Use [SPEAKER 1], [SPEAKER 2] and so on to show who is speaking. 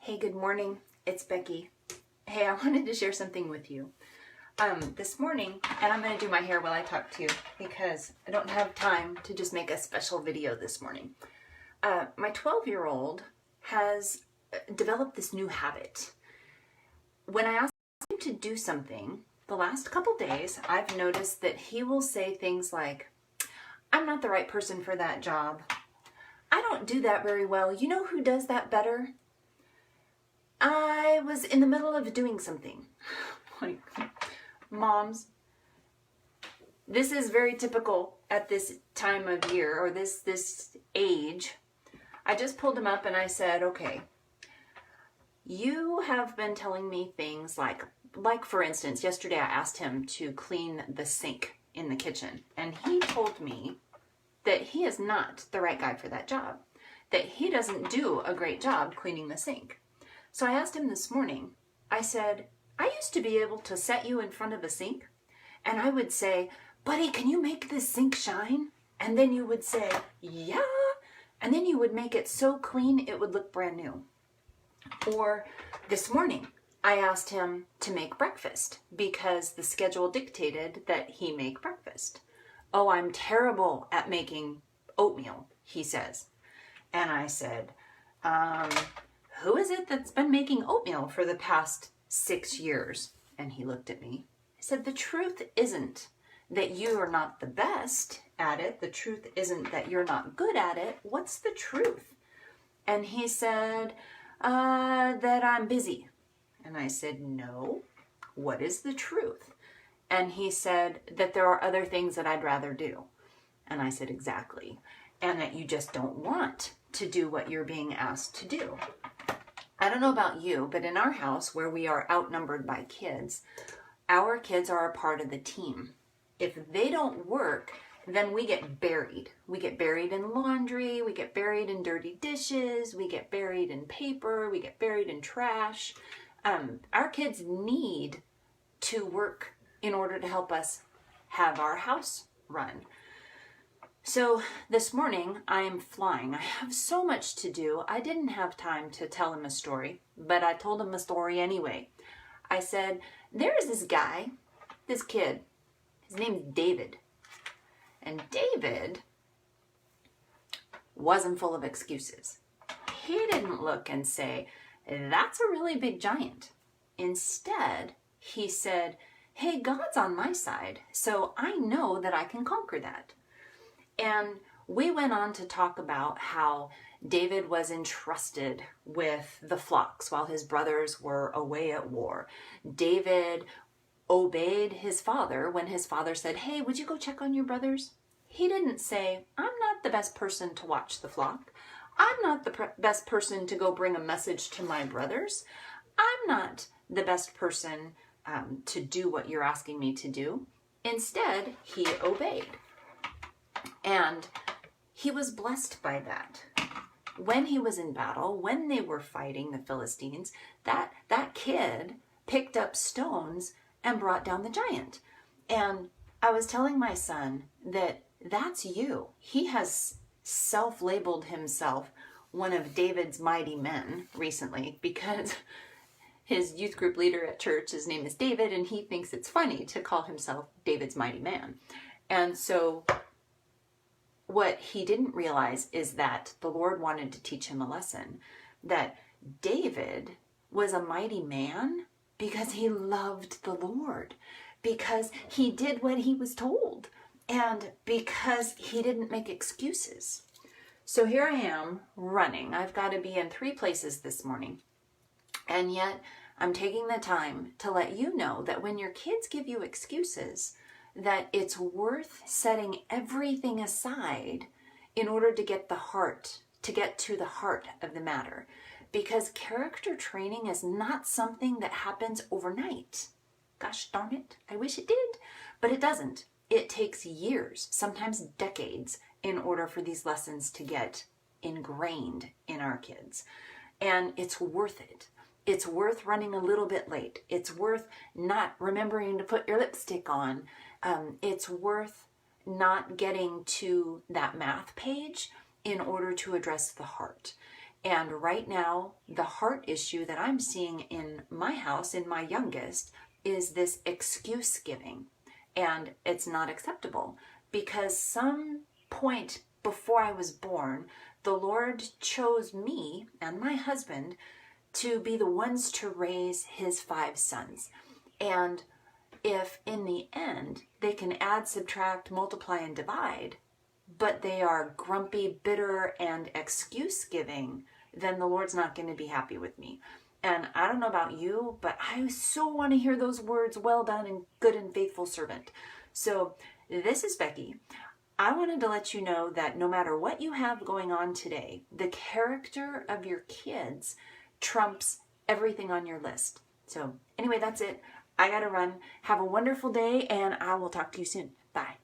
[SPEAKER 1] Hey, good morning. It's Becky. Hey, I wanted to share something with you. This morning, and I'm going to do my hair while I talk to you because I don't have time to just make a special video this morning. My 12-year-old has developed this new habit. When I ask him to do something, the last couple days, I've noticed that he will say things like, "I'm not the right person for that job. I don't do that very well. You know who does that better? I was in the middle of doing something." Like, moms, this is very typical at this time of year or this age. I just pulled him up and I said, okay, you have been telling me things like for instance, yesterday I asked him to clean the sink in the kitchen, and he told me that he is not the right guy for that job, that he doesn't do a great job cleaning the sink. So I asked him this morning, I said, I used to be able to set you in front of the sink and I would say, "Buddy, can you make this sink shine?" And then you would say, "Yeah." And then you would make it so clean it would look brand new. Or this morning, I asked him to make breakfast because the schedule dictated that he make breakfast. "Oh, I'm terrible at making oatmeal," he says. And I said, who is it that's been making oatmeal for the past 6 years? And he looked at me. I said, the truth isn't that you are not the best at it. The truth isn't that you're not good at it. What's the truth? And he said, that I'm busy. And I said, no, what is the truth? And he said that there are other things that I'd rather do. And I said, exactly. And that you just don't want to do what you're being asked to do. I don't know about you, but in our house where we are outnumbered by kids, our kids are a part of the team. If they don't work, then we get buried. We get buried in laundry, we get buried in dirty dishes, we get buried in paper, we get buried in trash. Our kids need to work in order to help us have our house run. So this morning I am flying. I have so much to do. I didn't have time to tell him a story, but I told him a story anyway. I said, there is this guy, this kid, his name's David. And David wasn't full of excuses. He didn't look and say, that's a really big giant. Instead, he said, hey, God's on my side, so I know that I can conquer that. And we went on to talk about how David was entrusted with the flocks while his brothers were away at war. David obeyed his father when his father said, hey, would you go check on your brothers? He didn't say, I'm not the best person to watch the flock. I'm not the best person to go bring a message to my brothers. I'm not the best person to do what you're asking me to do. Instead, he obeyed. And he was blessed by that. When he was in battle, when they were fighting the Philistines, that kid picked up stones and brought down the giant. And I was telling my son that that's you. He has self-labeled himself one of David's mighty men recently because his youth group leader at church, his name is David, and he thinks it's funny to call himself David's mighty man. And so what he didn't realize is that the Lord wanted to teach him a lesson, that David was a mighty man because he loved the Lord, because he did what he was told, and because he didn't make excuses. So here I am running. I've got to be in 3 places this morning, and yet I'm taking the time to let you know that when your kids give you excuses, that it's worth setting everything aside in order to get to the heart of the matter. Because character training is not something that happens overnight. Gosh darn it, I wish it did, but it doesn't. It takes years, sometimes decades, in order for these lessons to get ingrained in our kids. And it's worth it. It's worth running a little bit late. It's worth not remembering to put your lipstick on. It's worth not getting to that math page in order to address the heart. And right now, the heart issue that I'm seeing in my house, in my youngest, is this excuse giving. And it's not acceptable because some point before I was born, the Lord chose me and my husband to be the ones to raise his 5 sons. And if in the end they can add, subtract, multiply, and divide, but they are grumpy, bitter, and excuse giving, then the Lord's not going to be happy with me. And I don't know about you, but I so want to hear those words, well done and good and faithful servant. So this is Bekki. I wanted to let you know that no matter what you have going on today, the character of your kids trumps everything on your list. So anyway, that's it. I got to run. Have a wonderful day, and I will talk to you soon. Bye.